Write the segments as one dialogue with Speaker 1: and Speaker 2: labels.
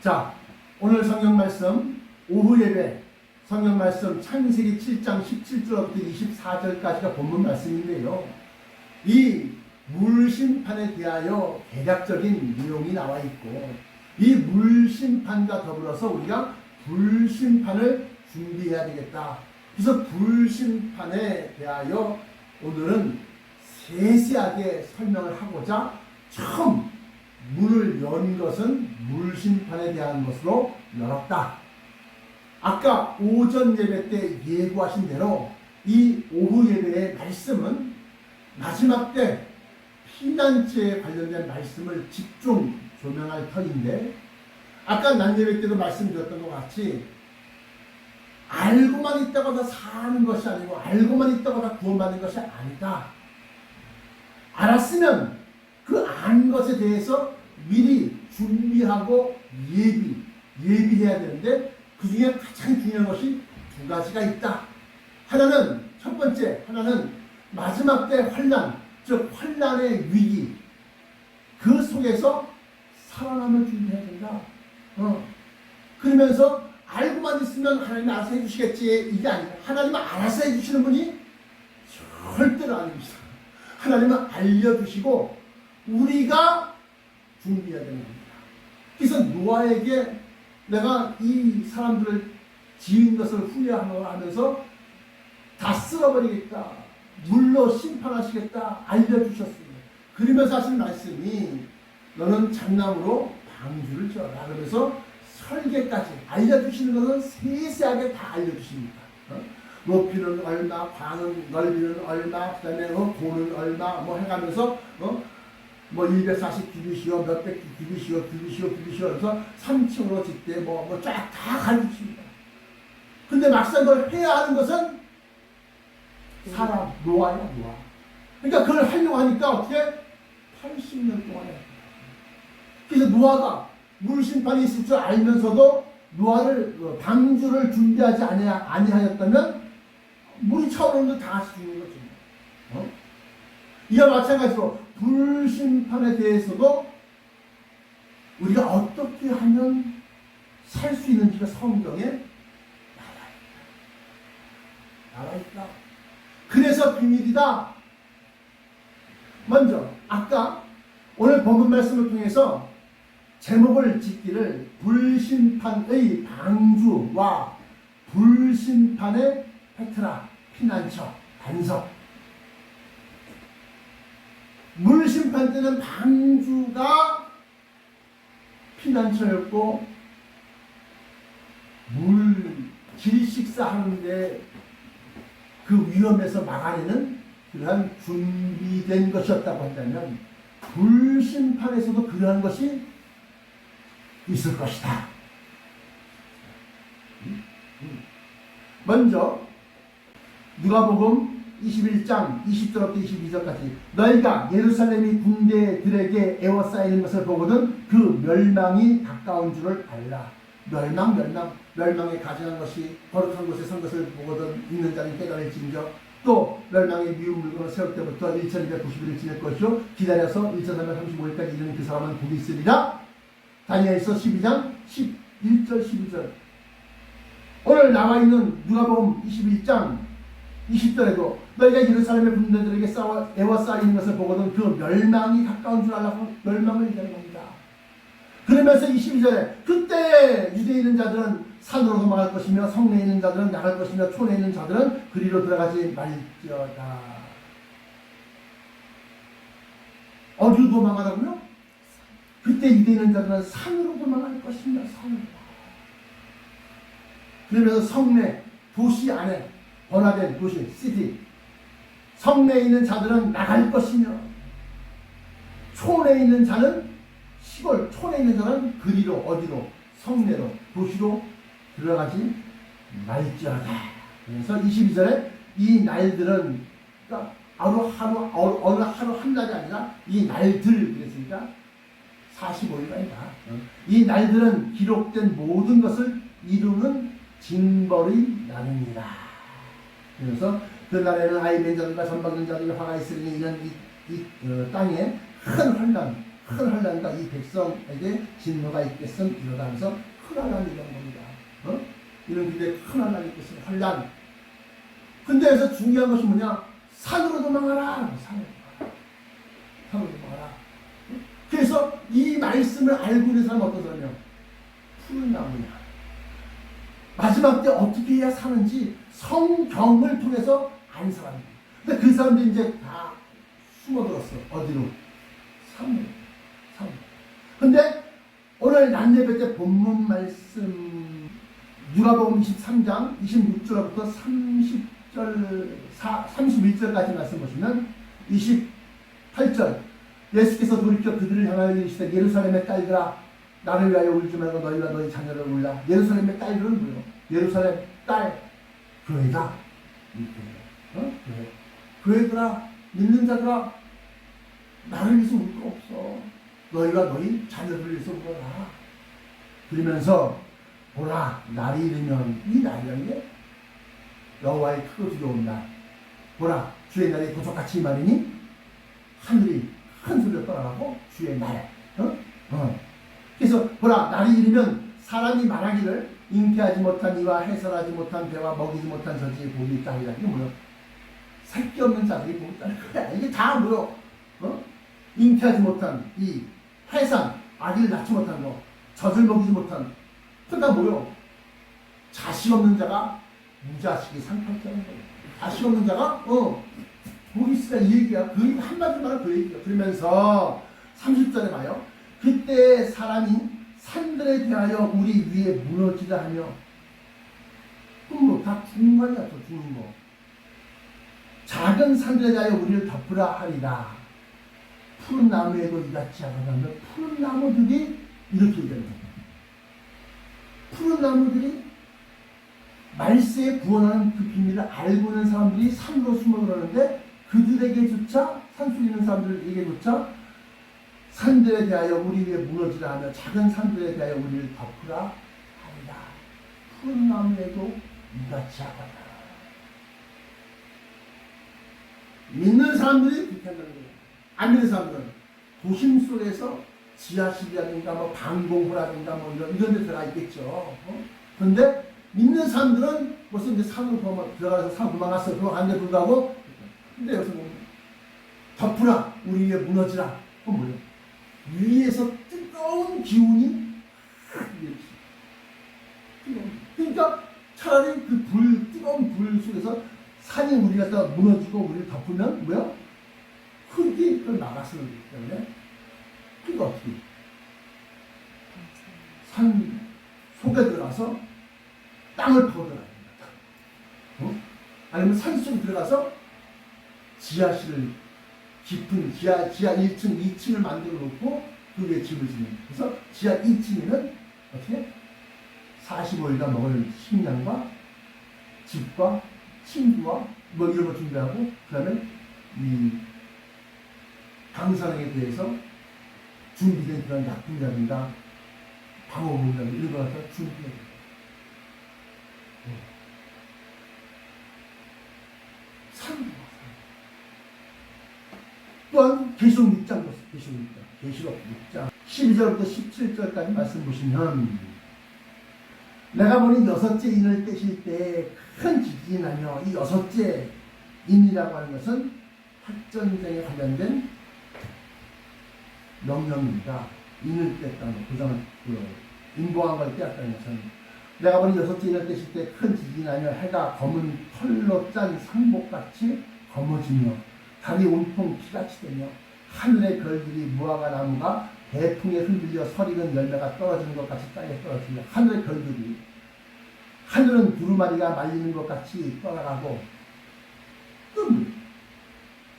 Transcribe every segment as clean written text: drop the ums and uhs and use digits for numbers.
Speaker 1: 자, 오늘 성경 말씀 오후 예배 성경 말씀 창세기 7장 17절부터 24절까지가 본문 말씀인데요. 이 물심판에 대하여 개략적인 내용이 나와 있고, 이 물심판과 더불어서 우리가 불심판을 준비해야 되겠다. 그래서 불심판에 대하여 오늘은 세세하게 설명을 하고자 처음 문을 연 것은 물심판에 대한 것으로 열었다. 아까 오전 예배 때 예고하신 대로 이 오후 예배의 말씀은 마지막 때 피난처에 관련된 말씀을 집중 조명할 터인데, 아까 난 예배 때도 말씀드렸던 것 같이 알고만 있다고 다 사는 것이 아니고 알고만 있다고 다 구원받는 것이 아니다. 알았으면 그 안 것에 대해서 미리 준비하고 예비해야 되는데, 그 중에 가장 중요한 것이 두 가지가 있다. 하나는 첫 번째, 하나는 마지막 때 환난, 즉 환난의 위기, 그 속에서 살아남을 준비해야 된다. 그러면서 알고만 있으면 하나님 알아서 해주시겠지, 이게 아니라 하나님은 알아서 해주시는 분이 절대로 아닙니다. 하나님은 알려주시고 우리가 준비해야 되는 겁니다. 그래서 노아에게 내가 이 사람들을 지은 것을 후회하면서 다 쓸어버리겠다, 물로 심판하시겠다 알려주셨습니다. 그러면서 하신 말씀이 너는 장남으로 방주를 지어라. 그러면서 설계까지 알려주시는 것은 세세하게 다 알려주십니다. 높이는 얼마, 광은 넓이는 얼마, 그 다음에 고는 얼마 뭐 해가면서 뭐 140 규빗이요, 몇백 규빗이요, 그래서 3층으로 짓대 뭐 쫙 다 가르칩니다. 근데 막상 그걸 해야 하는 것은 사람, 노아야, 노아. 그러니까 그걸 하려고 하니까 어떻게 80년 동안에. 그래서 노아가 물심판이 있을 줄 알면서도 노아를 방주를 준비하지 아니하였다면 물이 차오르는데 다 같이 죽는 거죠. 이와 마찬가지로 불심판에 대해서도 우리가 어떻게 하면 살 수 있는지가 성경에 나와 있다. 그래서 비밀이다. 먼저 아까 오늘 본문 말씀을 통해서 제목을 짓기를 불심판의 방주와 불심판의 페트라, 피난처, 반석. 물심판 때는 방주가 피난처였고, 길 식사하는데 그 위험에서 막아내는 그러한 준비된 것이었다고 한다면, 불심판에서도 그러한 것이 있을 것이다. 먼저 누가복음 21장 20절부터 22절까지 너희가 예루살렘이 군대들에게 에워싸이는 것을 보거든 그 멸망이 가까운 줄을 알라. 멸망에 가증한 것이 거룩한 곳에 선 것을 보거든 있는 자는 깨달을진저. 또 멸망의 미운 물건을 세울 때부터 1290일을 지낼 것이요 기다려서 1335일까지 이르는 그 사람은 복이 있으리라. 다니엘서 12장 11절 12절. 오늘 나와 있는 누가복음 21장 20절에도 너희가 예루살렘의 군대들에게 에워싸이는 것을 보거든 그 멸망이 가까운 줄 알라고 멸망을 얘기하는 겁니다. 그러면서 22절에 그때 유대에 있는 자들은 산으로 도망할 것이며 성내에 있는 자들은 나갈 것이며 촌에 있는 자들은 그리로 들어가지 말지어다. 어디로 도망가라고요? 그때 유대에 있는 자들은 산으로 도망할 것이며 산으로. 그러면서 성내, 도시 안에 번화된 도시, 시티, 성내에 있는 자들은 나갈 것이며 촌에 있는 자는 시골, 촌에 있는 자는 그리로, 어디로, 성내로, 도시로 들어가지 말지어다. 그래서 22절에 이 날들은, 그러니까 어느 하루 한 날이 아니라 이 날들, 그랬으니까 45일이 아니다. 이 날들은 기록된 모든 것을 이루는 징벌이 나느니라. 그래서 그 날에는 아이 낸 자들과 전박된 자들이 화가 있으니 이는 이 땅에 큰 환난, 큰 환란과 이 백성에게 진노가 있겠음 이러다 하면서 큰 환란이 이런 겁니다. 이런 굉장히 큰 환란이 있겠음 환란. 근데 여기서 중요한 것이 뭐냐? 산으로 도망하라. 산으로 도망하라. 그래서 이 말씀을 알고 있는 사람은 어떤 사람이야? 푸른 나무냐. 마지막 때 어떻게 해야 사는지 성경을 통해서 안 사람이야. 근데 그 사람들이 이제 다 숨어들었어. 어디로? 산으로. 근데 오늘 낮예배 때 본문 말씀 누가복음 23장 26절부터 31절까지 말씀 보시면 28절 예수께서 돌이켜 그들을 향하여 이르시되 예루살렘의 딸들아 나를 위하여 울지 말고 너희와 너희 자녀를 울라. 예루살렘의 딸들은 뭐예요? 예루살렘 딸 교회다. 교회들아 믿는 자들아 나를 위해서 울 거 없어. 너희가 너희 자녀들을 위해서 울어라. 그러면서 보라 날이 이르면 이 날이란 게 여호와의 크고 두려운 날. 보라 주의 날이 도적같이 임하리니 하늘이 큰 소리로 떠나가고 주의 날. 그래서 보라 날이 이르면 사람이 말하기를 잉태하지 못한 이와 해설하지 못한 배와 먹이지 못한 저지의 복이 있다 하리라. 이게 뭐야? 새끼 없는 자들이 복이 있다는 거야. 이게 다 뭐요? 잉태하지 못한 이 해산 아기를 낳지 못한 거, 젖을 먹이지 못한, 그러니까 뭐요? 자식 없는 자가 무자식이 상팔자는 거예요. 자식 없는 자가 복이 있으라 이 얘기야. 그 한마디로 말하면 그 얘기야. 그러면서 30절에 봐요. 그때 사람이 산들에 대하여 우리 위에 무너지다 하며, 그럼 뭐 다 죽는 거 아니야? 또 죽는 거. 작은 산들에 대하여 우리를 덮으라 하리라. 푸른 나무에도 이같이 하는데 푸른 나무들이 이렇게 얘기하는 거예요. 푸른 나무들이 말세에 구원하는 그 비밀을 알고 있는 사람들이 산으로 숨어 들어가는데 그들에게조차 산속에 있는 사람들에게조차 산들에 대하여 우리 위에 무너지라 하며 작은 산들에 대하여 우리를 덮으라 하리라. 푸른 나무에도 이같이 하거라. 믿는 사람들이 그렇게 한다는 거예요. 안 믿는 사람들은 도심 속에서 지하실이라든가 뭐 방공호라든가 뭐 이런 데 들어가 있겠죠. 그런데 믿는 사람들은 벌써 이제 산으로 들어가서 산 도망갔어. 도망갔는데 불구하고 근데 여기서 뭐 덮으라 우리 위에 무너지라. 그건 뭐예요? 위에서 뜨거운 기운이 그러니까 차라리 그 뜨거운 불 속에서 산이 우리가 무너지고 우리를 덮으면 뭐야? 흙이 그걸 막았기 때문에 그러니까 어떻게 산 속에 들어가서 땅을 퍼들어야 됩니다. 아니면 산속에 들어가서 지하실을 깊은 지하 1층, 2층을 만들어 놓고 그 위에 집을 짓는. 그래서 지하 2층에는 어떻게 45일간 먹을 식량과 집과 친구와 뭐 이런 거 준비하고 그 다음에 이 방사능에 대해서 준비된 그런 약품이라든가 방어복이라든가 이런 거 갖다 준비해야 돼요. 또한 계시록 6장 보세요. 계시록 6장 12절부터 17절까지 말씀 보시면 내가 보니 여섯째 인을 떼실 때 큰 지진이 나며 이 여섯째 인이라고 하는 것은 핵전쟁에 관련된 명령입니다. 인을 뗐다는 것, 그 인보한 걸 떼었다는 것은 내가 보니 여섯째 인을 떼실 때 큰 지진이 나며 해가 검은 털로 짠 상복같이 검어지며 달이 온통 피같이 되며 하늘의 별들이 무화과 나무가 대풍에 흔들려 설익은 열매가 떨어지는 것 같이 땅에 떨어지며 하늘의 별들이 하늘은 두루마리가 말리는 것 같이 떠나가고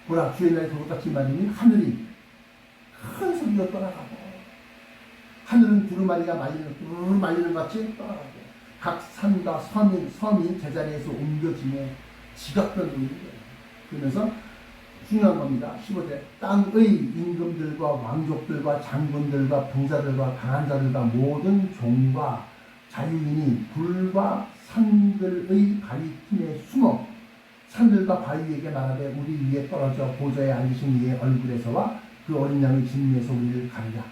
Speaker 1: 보라 주의 날이 도둑같이 말리니 하늘이 큰 소리로 떠나가고 하늘은 두루마리가 말리는 것 같이 떠나가고 각 산과 섬이 제자리에서 옮겨지며 지각변도 있는 거예요. 그러면서 중요한 겁니다. 15절 땅의 임금들과 왕족들과 장군들과 병자들과 강한 자들과 모든 종과 자유인이 불과 산들의 바위 틈에 숨어 산들과 바위에게 말하되 우리 위에 떨어져 보좌에 앉으신 이의 얼굴에서와 그 어린 양의 진노에서 우리를 가리라.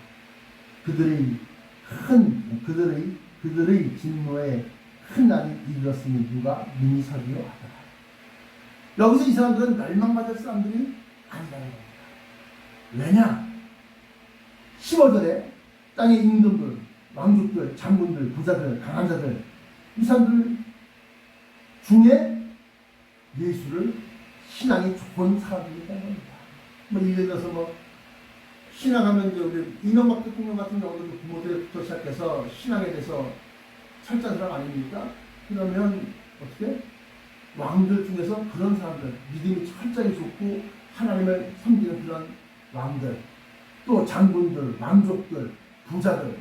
Speaker 1: 그들의 진노에 큰 날이 이르렀으니 누가 능히 서리요 하더라. 여기서 이 사람들은 멸망받을 사람들이 아니라는 겁니다. 왜냐? 15절에 땅의 임금들, 왕족들, 장군들, 부자들, 강한 자들, 이 사람들 중에 예수를 신앙이 좋은 사람들이라는 겁니다. 뭐 예를 들어서 뭐 신앙하면 이제 우리 이명박 대통령 같은 경우도 부모들부터 시작해서 신앙에 대해서 철저한 사람 아닙니까? 그러면 어떻게? 왕들 중에서 그런 사람들, 믿음이 철저히 좋고 하나님을 섬기는 그런 왕들, 또 장군들, 왕족들, 부자들,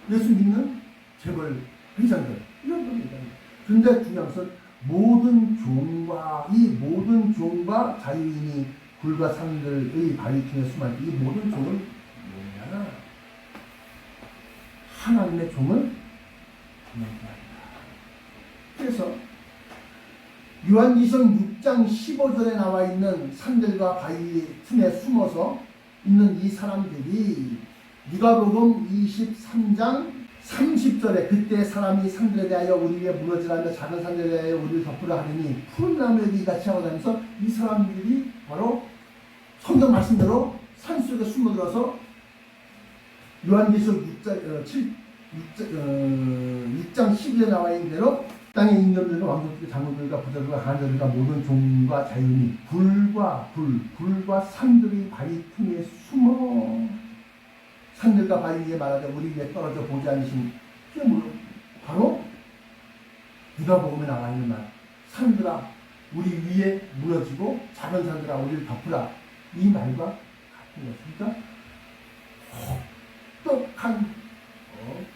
Speaker 1: 예수 믿는 재벌 회장들, 이런 겁니다. 그런데 중요한 것은 모든 종과 자유인이 불과 상들의 바리팀에 숨은 이 모든 종은 뭐냐? 하나님의 종을 말합니다. 그래서 요한계시록 6장 15절에 나와 있는 산들과 바위 틈에 숨어서 있는 이 사람들이 누가복음 23장 30절에 그때 사람이 산들에 대하여 우리 위에 무너지라며 작은 산들에 대하여 우리를 덮으라 하느니 푸른 나무에 이같이 하고 다니면서 이 사람들이 바로 성경 말씀대로 산속에 숨어들어서 요한계시록 6장 12절에 나와 있는 대로 땅의 임금들과 왕족들, 장군들과 부자들과 강한 자들과 모든 종과 자유인이 불과 산들의 바위 틈에 숨어 산들과 바위 위에 말하되 우리 위에 떨어져 보지 않으신 그게 뭐예요? 바로 누가복음에 나와 있는 말, 산들아 우리 위에 무너지고 작은 산들아 우리를 덮으라, 이 말과 같은 것이니까 혹독한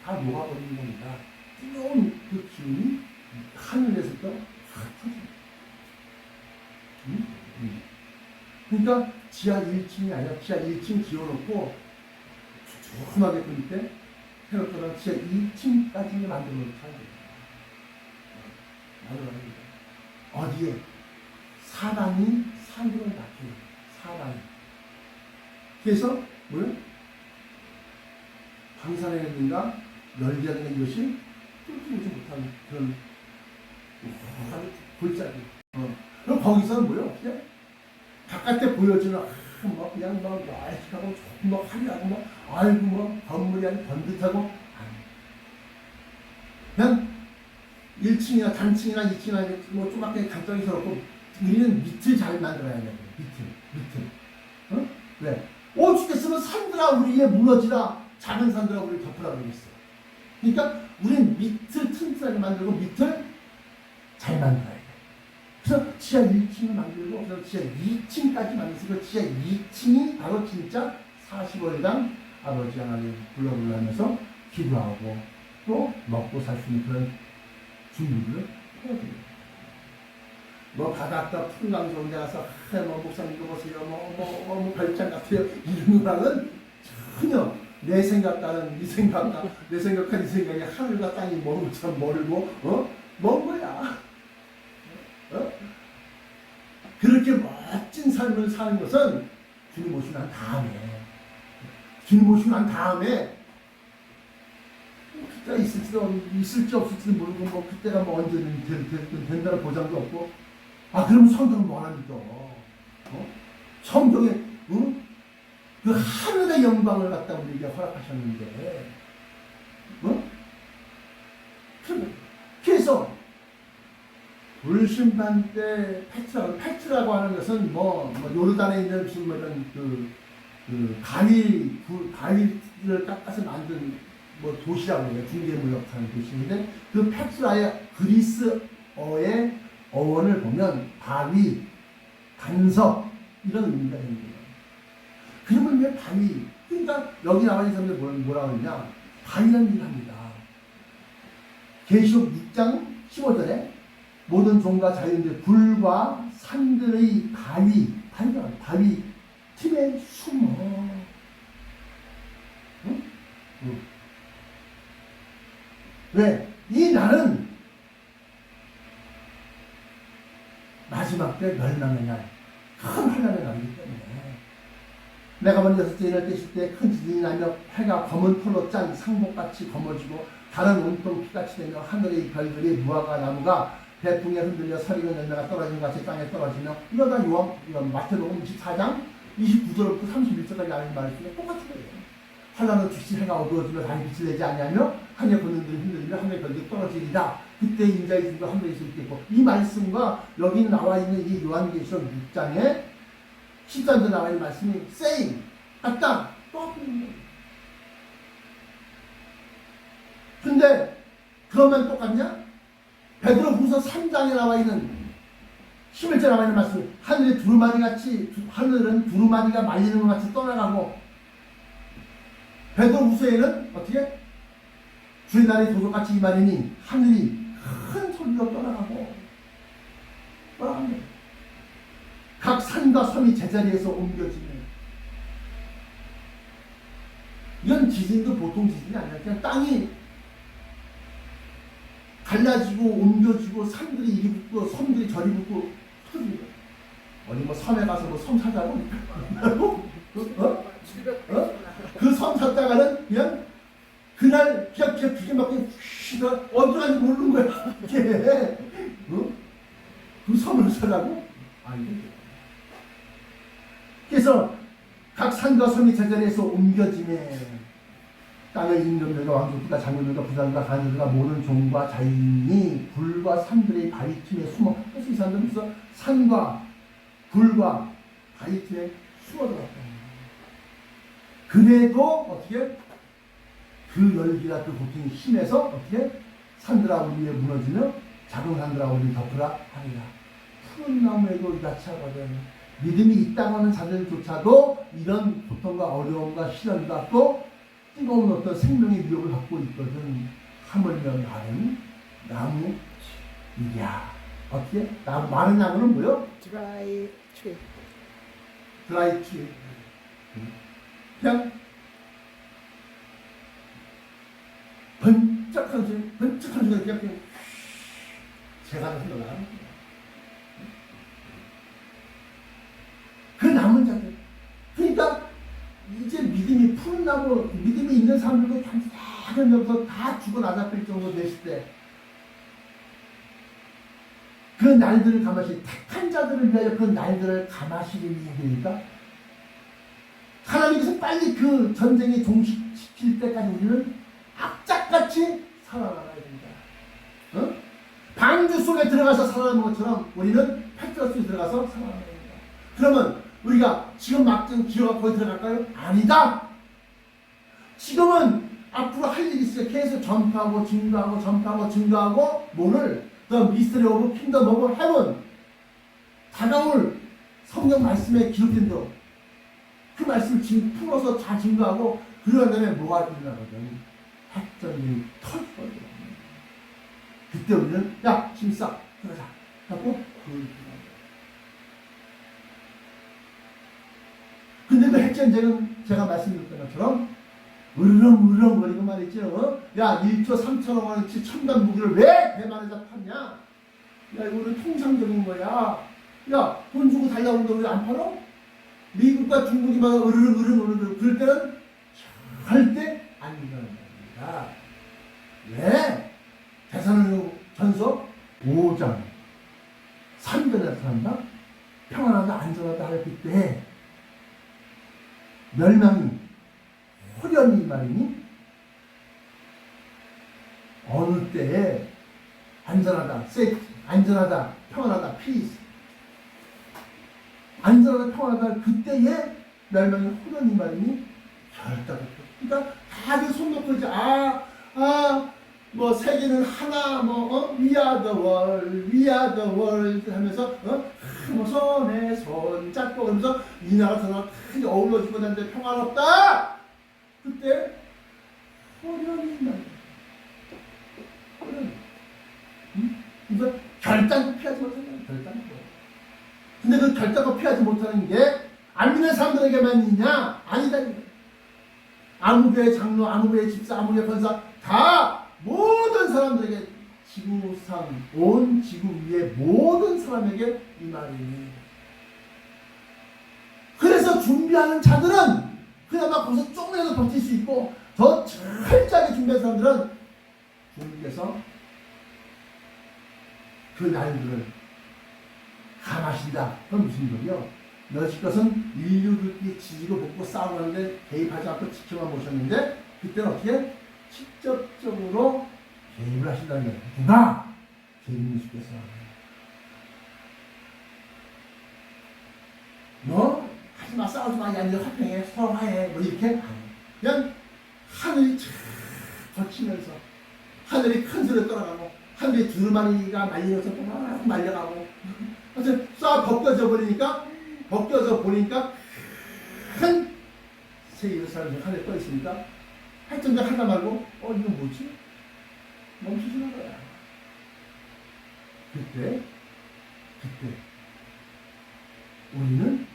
Speaker 1: 다 녹아버리는 겁니다. 뜨거운 그 기운이 하늘에서부터 확 터집니다. 그러니까 지하 1층이 아니라 지하 1층 지어놓고 조그맣게 그 밑에 해놓더라도 지하 2층까지 만들어 놓고 어디에? 사방이 산으로 막혀요. 사방이. 그래서 뭐요? 방사능이라든가 열기라든가 이것이 뚫지 못하는 그런 골짜기. 그럼 거기서는 뭐요? 그냥 바깥에 보여지는 뭐 그냥 뭐 널찍하고 조금 뭐 화려하고 뭐 아이고 뭐 건물이 아주 번듯하고 그냥 1층이나 단층이나 2층이나 뭐 조그맣게 간단히 서럽고 우리는 밑을 잘 만들어야 돼요. 밑을. 왜? 죽겠으면 산들아 우리 위에 무너지라, 작은 산들아 우리를 덮으라 그러겠어. 그러니까 우리는 밑을 튼튼하게 만들고 밑을 잘 만들어야 돼. 그래서 지하 1층을 만들고 그래서 지하 2층까지 만들어서 그 지하 2층이 바로 진짜 45일간 아버지 하나님 불러보려면서 기도하고 또 먹고 살 수 있는 그런 준비를 해야 됩니다. 뭐 바닷가 풍광 좋은 데 가서 뭐 목사님 이거 보세요 뭐 별장 같아요 이런 거랑은 전혀 내 생각과는 네 생각과 내 생각과 네 생각이 하늘과 땅이 참 멀고 먼 거야. 그렇게 멋진 삶을 사는 것은 주님 모시고 난 다음에 그때가 있을지 없을지도 모르고 뭐 그때가 뭐 언제든 된다는 보장도 없고 그럼 성경은 뭐하나 믿어? 성경에 그 하늘의 영광을 갖다 우리에게 허락하셨는데 그래서 불심판 때 페트라고 하는 것은 뭐 요르단에 있는 무슨 뭐 이런 그 가위를 깎아서 만든 뭐 도시라고 해요. 중개무역하는 도시인데 그 페트라의 그리스어의 어원을 보면 바위, 간섭 이런 의미가 되는 거예요. 그러면 왜 바위? 그러니까 여기 나와 있는 사람들 뭐라고 하느냐? 바위라는 일을 합니다. 계시록 6장 15절에 모든 종과 자유인들 불과 산들의 바위 틈에 숨어. 왜? 이 날은 마지막 때 멸망의 날, 큰 환난의 날이기 때문에 내가 먼저 여섯째 일을 떼실 때 큰 지진이 나며 해가 검은 털로 짠 상복같이 검어지고 다른 온통 피같이 되며 하늘의 별들이 무화과 나무가 배풍에 흔들려 서리는 열매가 떨어진 것 같이 땅에 떨어지며 이거가 이건 마태복음 24장 29절부터 31절까지 하는 말씀이 똑같은 거예요. 환란의 즉시 해가 어두워지며 달이 빛을 내지 아니하며 하늘의 번능들이 흔들리며 하늘의 별들이 떨어지리라. 그때 인자의 죽음과 하늘에 있을 때 있고 이 말씀과 여기 나와 있는 이 요한계시록 6장에 13절 나와 있는 말씀이 same 같다 똑같은 거예요. 근데 그것만 똑같냐? 베드로후서 3장에 나와 있는 11절에 나와 있는 말씀 하늘은 두루마리가 말리는 것 같이 떠나가고 베드로후서에는 어떻게? 주의 날이 도둑같이 임하리니 하늘이 큰 소리로 떠나가고 각 산과 섬이 제자리에서 옮겨지며 이건 지진도 보통 지진이 아니라 그냥 땅이 갈라지고 옮겨지고 산들이 이리 붙고 섬들이 저리 붙고 터집니다. 어디 뭐 섬에 가서 뭐 섬 찾아고 그 섬 찾다가는 그냥 그날 그냥 기계 막고 어디로 가는지 모르는 거야. 이게 그 섬을 찾아고 아니. 그래서 각 산과 섬이 제자리에서 옮겨지네. 땅의 임금들과 왕족들과 장군들과 부장들과 간들과 모든 종과 자인이 불과 산들의 바위 틈에 숨어. 그래서 이 사람들은 그래서 산과 불과 바위 틈에 숨어 들어갔다. 그래도 어떻게 그 열기나 그 고통이 심해서 어떻게 산들아 우리 위에 무너지며 작은 산들아 우리 덮으라 하리라. 푸른 나무에도 이같이 하거든. 믿음이 있다고 하는 자들조차도 이런 고통과 어려움과 시련과 또 뜨거운 어떤 생명의 위협을 갖고 있거든. 하물며 나는 나무이랴. 어떻게? 마른 나무는 뭐요?
Speaker 2: 드라이 트리.
Speaker 1: 드라이 트리. 그냥 번쩍한 순간 그냥 제가 흘러나. 그 남은 자들. 그러니까 이제 믿음이 푸른 나무, 믿음이 있는 사람들도 작은 데서 다 죽어 나잡힐 정도 됐을 때, 그 날들을 감하시, 택한 자들을 위하여 그 날들을 감하시리니 그러니까 하나님께서 빨리 그 전쟁이 종식시킬 때까지 우리는 악착같이 살아나가야 됩니다. 어? 방주 속에 들어가서 살아나는 것처럼 우리는 팩트리 속에 들어가서 살아나야 됩니다. 그러면 우리가 지금 막상 기어가 거기 들어갈까요? 아니다. 지금은 앞으로 할 일이 있어요. 계속 전파하고 증거하고 뭐를 The Mystery of Kingdom of Heaven, 다가올 성경 말씀에 기록된 대로 그 말씀을 지금 풀어서 잘 증거하고 그러한 다음에 뭐가 일어나거든? 핵전쟁이 터지거든. 그때 우리는 야 힘 싹 그러자 하고 근데 그 핵전쟁은 제가 말씀드렸던 것처럼 으르렁거리고 말이죠. 야 1조 3천억 원어치 첨단 무기를 왜 대만에다 팠냐? 야 이거는 통상적인 거야. 야 돈 주고 달라고 하는데 왜 안 팔아? 미국과 중국이 막 으르렁 그럴 때는 절대 안 일어납니다. 왜? 대사로전서 5장 3절에 나타난다. 평안하다 안전하다 할 그때 멸망이 호련히 말이니 어느 때에 안전하다, 세이프, 안전하다, 평안하다, 피스, 안전하다, 평안하다 그때에 멸망이 호련히 말이니 결단을. 그러니까 다들 손 놓고 이제 뭐 세계는 하나 we are the world 하면서 뭐 손에 손 잡고 그러면서 이 나라 저 나라 크게 어우러지고 다니는데 평화롭다. 그때 호련히 말이야. 호련히. 그래서 결단도 피하지 못하는 결단도. 근데 그 결단도 피하지 못하는 게 안 믿는 사람들에게만 있냐? 아니다. 아무교회 장로, 아무교회 집사, 아무교회 권사 다 모든 사람들에게 지구상 온 지구 위의 모든 사람에게 이 말이니. 그래서 준비하는 자들은 그나마 거기서 조금이라도 버틸 수 있고, 더 철저하게 준비한 사람들은 주님께서 그 날들을 감하신다. 그건 무슨 소리요? 여지껏은 인류들끼리 지지고 볶고 싸우는데 개입하지 않고 지켜만 보셨는데, 그때는 어떻게 직접적으로 개입을 하신다는 거예요. 누가? 예수님께서. 너 하지마, 싸우지 마, 야, 너 화평해, 서로 화해, 뭐 이렇게 그냥 하늘이 쫙 거치면서 하늘이 큰 소리로 떠나가고 하늘이 두루마리가 말리면서 막 말려가고, 그래서 싹 벗겨져 보니까 큰 세계의 사람이 하늘에 떠 있으니까 할정작 하다 말고 이건 뭐지? 멈추시는 거야. 그때 우리는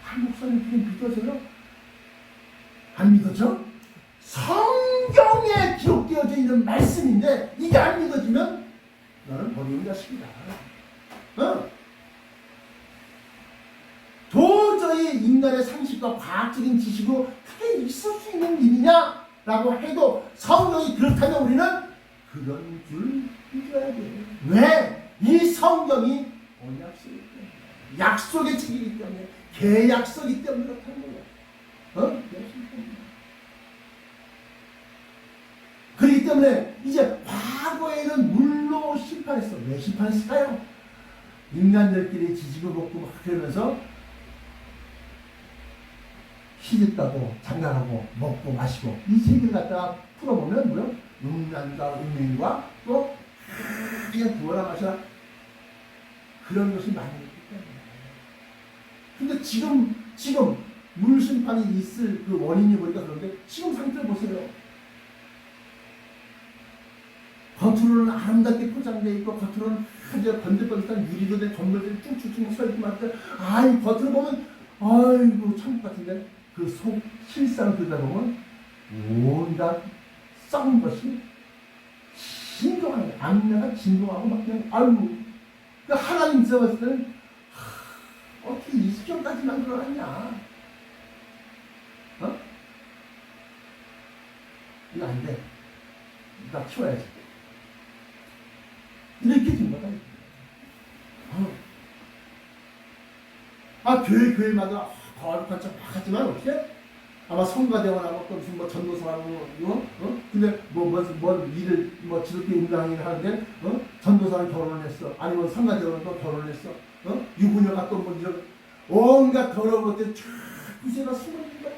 Speaker 1: 한 목사님 그게 믿어져요? 안 믿어져? 성경에 기록되어져 있는 말씀인데 이게 안 믿어지면 너는 버리는 자식이다. 도저히 인간의 상식과 과학적인 지식으로 그게 있을 수 있는 일이냐라고 해도 성경이 그렇다면 우리는 그런 줄 믿어야 돼. 왜? 이 성경이 언약서이기 때문에, 약속의 책이기 때문에, 계약서이기 때문에 그렇다는 거야. 그렇기 때문에 이제 과거에는 물로 심판했어. 왜 심판했을까요? 인간들끼리 지지고 볶고 막 그러면서 시집가고 장가가고 먹고 마시고 이 세계를 갖다가 풀어보면 뭐요? 음란과 음행과 또 그냥 부어라 마셔라 그런 것이 많이 있기 때문에. 근데 지금 물 심판이 있을 그 원인이 보니까 그런데 지금 상태를 보세요. 겉으로는 아름답게 포장되어 있고 겉으로는 아주 번들번들한 유리로 된 건물들이 쭉쭉쭉 서있지만 아이 겉으로 보면 아이고 천국 같은데 그 속 실상을 들여다보면 온갖 썩은 것이 진동하는 거야. 악내가 진동하고 막 그냥 아이고. 그러니까 하나님 있어봤을 때는 어떻게 20점까지 만들어놨냐. 이거 안 돼. 나 키워야지. 이렇게 된 거다. 교회마다 거룩한 척 막 하지만 어떻게? 아마 성가대원하고 또 무슨 뭐 전도사하고 근데 뭔 일을 지독히 운동하긴 하는데 전도사는 결혼을 했어. 아니면 성가대원도 결혼을 했어. 유부녀가 또 뭐 이런 온갖 더러운 것들이 쫙 구세가 숨어 있는 거야.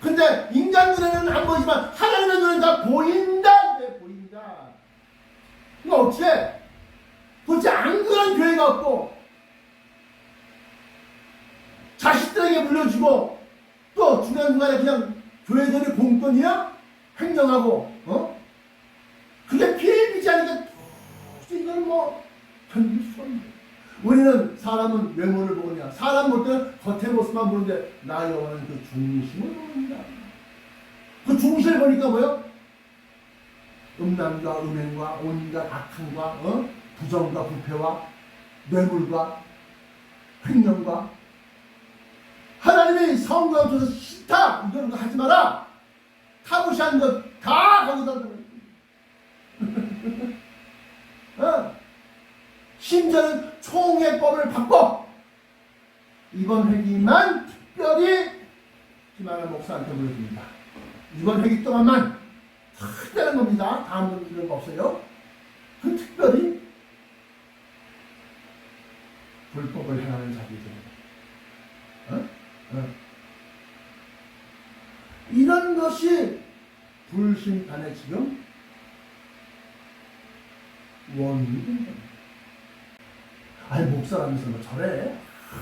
Speaker 1: 근데 인간 눈에는 안 보이지만 하나님의 눈에는 다 보인다. 네, 보인다. 이거 어떻게? 도대체 안 그런 교회가 없고 자식들에게 물려주고 또 중간중간에 그냥 교회들이 공돈이야? 행정하고 그게 비일비지 하니까 이건 뭐 견딜 수가 없네. 우리는 사람은 외모를 보느냐, 사람 볼 때는 겉의 모습만 보는데 나 영혼은 그 중심을 보는다. 그 중심을 보니까 뭐요? 음란과 음행과 온갖 악함과 부정과 부패와 뇌물과 횡령과 하나님이 성경을 줘서 싫다 이런 거 하지 마라 타부시한 것 다 거기다 심지어는 총회법을 바꿔 이번 회기만 특별히 김하나 목사한테 물어줍니다. 이번 회기 동안만 특별한 겁니다. 다음은 이런 거 없어요. 그 특별히 불법을 행하는 자들입니다. 이런 것이 불심판의 지금 원인이 된 겁니다. 아니 목사라면서 뭐 저래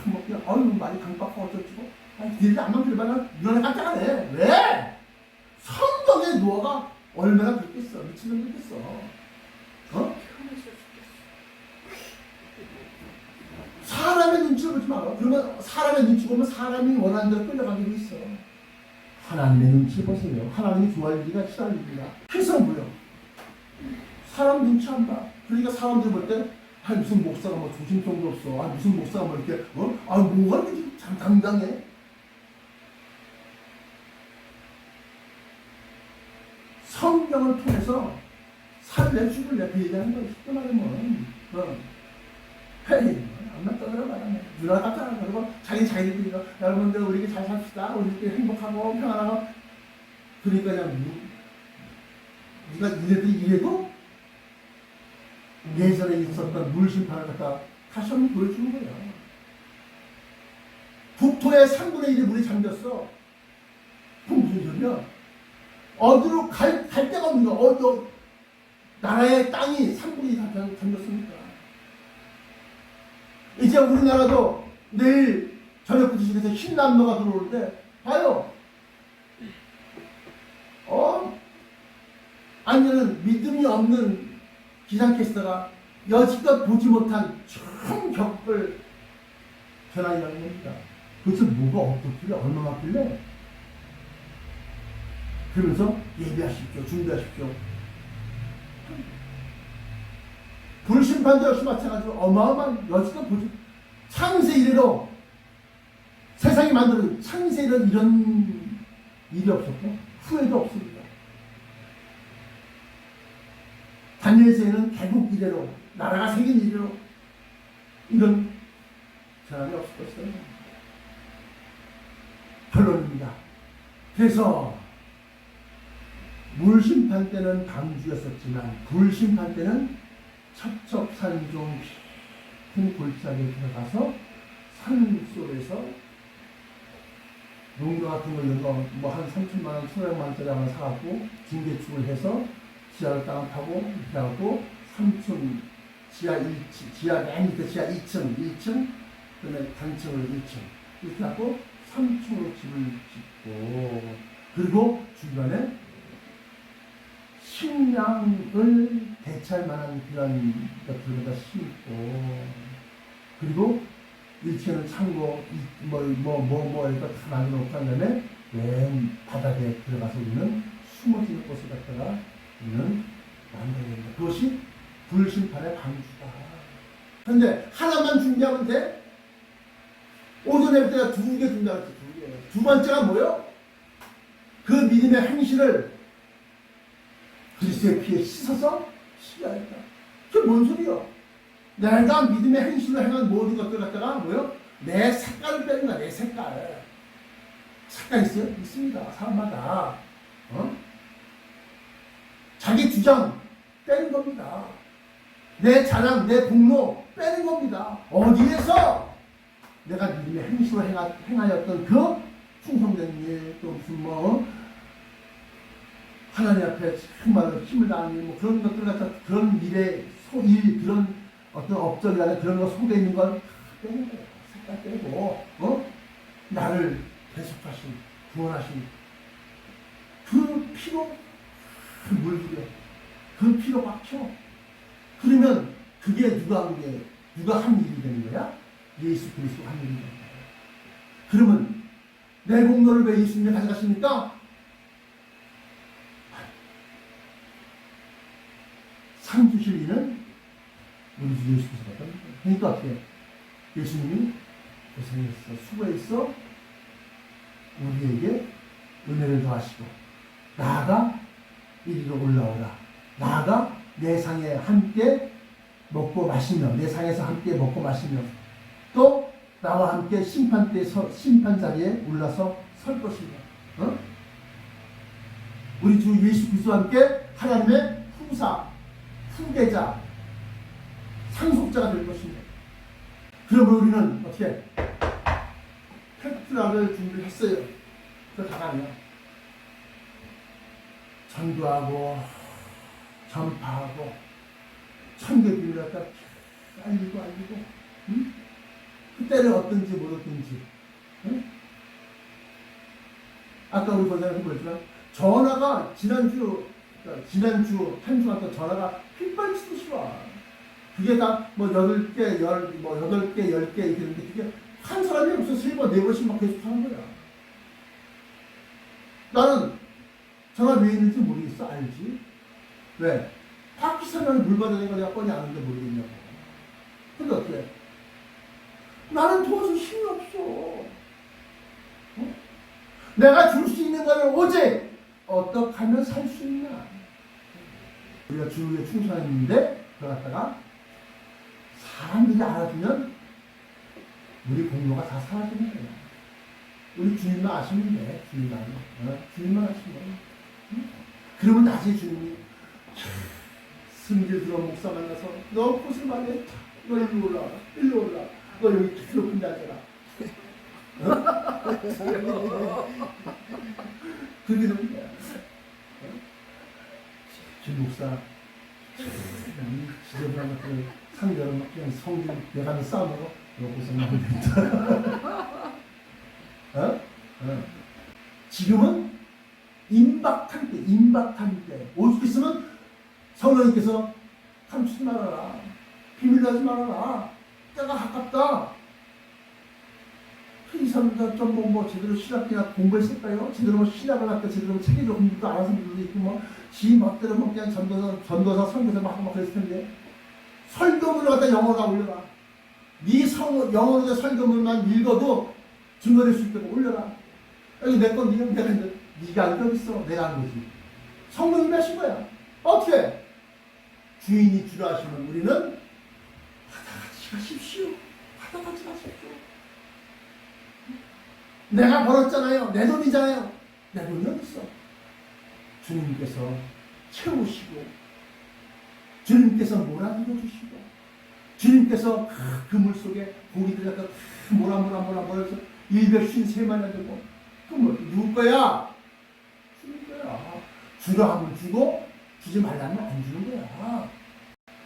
Speaker 1: 뭐 그냥 아유 많이 강박하고 어쩌고 아니 니들 안만 들으면 너네 깜짝하네. 왜? 성경에 노아가 얼마나 그랬겠어. 미친놈 그랬겠어. 사람의 눈치를 보지 마라. 그러면 사람의 눈치 보면 사람이 원하는 대로 끌려가게 돼 있어. 하나님의 눈치 보세요. 하나님이 좋아할 일이가 싫어할 일이가. 그래서 뭐요? 사람 눈치 안 봐. 그러니까 사람들 볼 때, 아, 무슨 목사가 뭐 조심성도 없어. 아, 무슨 목사가 뭐 이렇게, 아, 뭐가 이렇게 참 당당해. 성경을 통해서 살래 죽을래 그 얘기하는 거 쉽게 말하면, 헤이, 엄마 떠들어 말하네. 누나 같잖아. 그리고 자기들이 여러분들 우리 잘 삽시다. 우리끼리 행복하고 평안하고. 그러니까 그냥 우리가 이래도 이래도 예전에 있었던 물심판을 갖다 다시 한번 보여주는 거야. 북토의 3분의 1이 물이 잠겼어. 그럼 무슨 소리야? 어디로 갈 데가 없는 거야. 어디, 나라의 땅이 3분의 1이 다 잠겼으니까. 이제 우리나라도 내일 저녁부터 시작해서 흰남노가 들어오는데, 봐요. 아니면 믿음이 없는 기상캐스터가 여지껏 보지 못한 총격을 전하려는 겁니다. 도대체 뭐가 어떻길래 얼마나 길래? 그러면서 예비하십시오. 준비하십시오. 불심판도 역시 마찬가지로 어마어마한 여지껏 보지 창세 이래로 세상이 만드는 창세 이런 일이 없었고 후회도 없습니다. 다니엘서에는 개국 이래로 나라가 생긴 이래로 이런 사람이 없을 것이다. 결론입니다. 그래서 물심판 때는 방주였었지만 불심판 때는 첩첩산중 깊은 골짜기에 들어가서 산 속에서 농가 같은 거 이런 거 뭐 한 3천만 원, 1,500만 원짜리 하나 사갖고 징계축을 해서 지하를 땅을 파고 이렇게 하고 3층 지하 1층, 지하 맨 밑에 지하 2층, 1층 그다음에 단층을 1층 이렇게 하고 3층으로 집을 짓고 그리고 주변에 식량을 대체할 만한 그런 것들을 다 심고 그리고 1층은 창고 이거 다 만들어놓고 한 다음에 맨 바닥에 들어가서 우리는 숨어지는 곳을 갖다가 우리는 만들어야 된다. 그것이 불심판의 방주다. 그런데 하나만 준비하면 돼? 오전에 때가 2개 준비하겠지. 2개. 두 번째가 뭐요? 그 믿음의 행실을 그리스도의 피에 씻어서 시야했다. 그게 뭔 소리야? 내가 믿음의 행실을 행한 모든 것들 갖다가 뭐요? 내 색깔을 빼는 거야. 내 색깔. 색깔 있어요? 있습니다. 사람마다. 자기 주장 빼는 겁니다. 내 자랑, 내 공로 빼는 겁니다. 어디에서 내가 믿음의 행실을 행하였던 그 충성된 일, 또 무슨 하나님 앞에 정말 힘을 다하는 뭐 그런 것들 갖다 그런 일에 그런 어떤 업적이나 그런 거 속에 있는 걸 빼는 거예요. 색깔 빼고 나를 대속하신 구원하신 그 피로 그 물들여 그 피로 박혀. 그러면 그게 누가 한 일이 되는 거야? 예수 그리스도가 한 일이 되는 거야. 그러면 내 공로를 왜 예수님이 가져가십니까? 상 주실 일은 우리 주 예수께서 받는 거예요. 그러니까 어떻게 예수님이 고생했어, 수고했어, 우리에게 은혜를 더하시고 나아가 이리로 올라오라. 나아가 내 상에 함께 먹고 마시며 내 상에서 함께 먹고 마시며 또 나와 함께 심판 자리에 올라서 설 것이다. 우리 주 예수 그리스도와 함께 하나님의 후계자, 상속자가 될 것입니다. 그러면 우리는 어떻게 페트라를 준비를 했어요. 그거 다가면 전도하고 전파하고 천개 비밀을 갖다 알리고 응? 그때는 어떤지 못 어떤지 응? 아까 우리 본사에서 보였지만 전화가 지난주 한 주간 또 전화가 pit발치듯이 와. 그게 다 뭐 8개, 10개 이렇게 되는데 그게 한 사람이 없어 3번, 4번씩 막 계속 하는 거야. 나는 전화 왜 있는지 모르겠어. 알지? 왜? 파키스탄을 물 받아낸 거 내가 뻔히 아는데 모르겠냐고. 근데 어떻게? 나는 도와줄 힘이 없어. 어? 내가 줄 수 있는 거는 오직 어떻게 하면 살 수 있나? 우리가 주에 충성했는데 그걸 갖다가 사람들이 알아주면 우리 공로가 다 사라지는 거야. 우리 주님만 아시면 돼. 주님만 아시면 돼. 그러면 나중에 주님이 승질 들어온 목사 만나서 너 고생 많이 했다. 너 일로 올라와. 일로 올라와. 너 여기 깊은 데 앉아라. 그게 되는 거야. 주 목사 지저분한 것들 상대로 막 그냥 성질 내가는 싸움으로 너 고생 많이 했다. 지금은 임박한 때 오죽 있으면 성령님께서 감추지 말아라. 비밀 하지 말아라. 때가 가깝다. 이 사람들 좀 제대로 신학이나 공부했을까요? 제대로 신학을 할까 제대로 체계적 공부도 안 하는 분들도 있고 지 멋대로 그냥 전도사 선교사 막 그랬을 텐데 설교문을 갖다 영어로 다 올려라. 네 영어로 된 설교문만 읽어도 증거될 수 있도록 올려라. 여기 내 건 네가 했는데 네가 알고 있어. 내가 한 거지. 성령님이 하신 거야. 어떻게? 주인이 주라 하시면 우리는 받아같이 가십시오. 받아같이 가십시오. 내가 벌었잖아요. 내 돈이잖아요. 내 돈이 어딨어? 주님께서 채우시고 주님께서 몰아들어주시고 주님께서 그물 속에 고기들 약간 몰아서 153마리 되고 그물 누구 거야? 주님 거야. 주라 하면 주고 주지 말라면 안 주는 거야.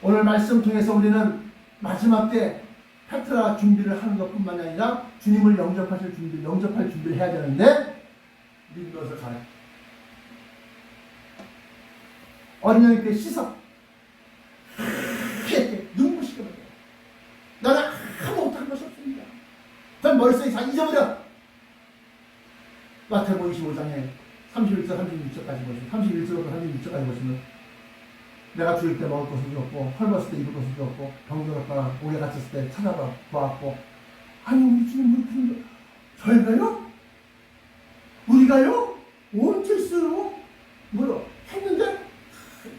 Speaker 1: 오늘 말씀 통해서 우리는 마지막 때 페트라 준비를 하는 것뿐만 아니라 주님을 영접할 준비를 해야 되는데 믿어서 가요. 어린아이 때 씻어. 이렇게 눈부시게 말이야. 나는 아무것도 한 것이 없습니다. 전 머릿속에 다 잊어버려. 마태복음 25장에 31절 36절까지 보시면 31절부터 36절까지 보시면 내가 죽을 때 먹을 것을 주었고 헐벗을 때 입을 것을 주었고 병들었거나 옥에 갇혔을 때 찾아봐 보았고 아니 우리 주님 우리 주님 저희가요? 우리가요? 언제 했어요? 뭐요? 했는데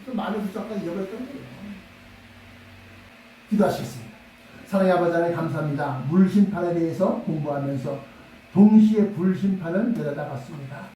Speaker 1: 좀 많은 숫자가 잃어버렸던 거예요. 기도하시겠습니다. 사랑의 아버지 하나님 감사합니다. 물심판에 대해서 공부하면서 동시에 불심판을 내려다봤습니다.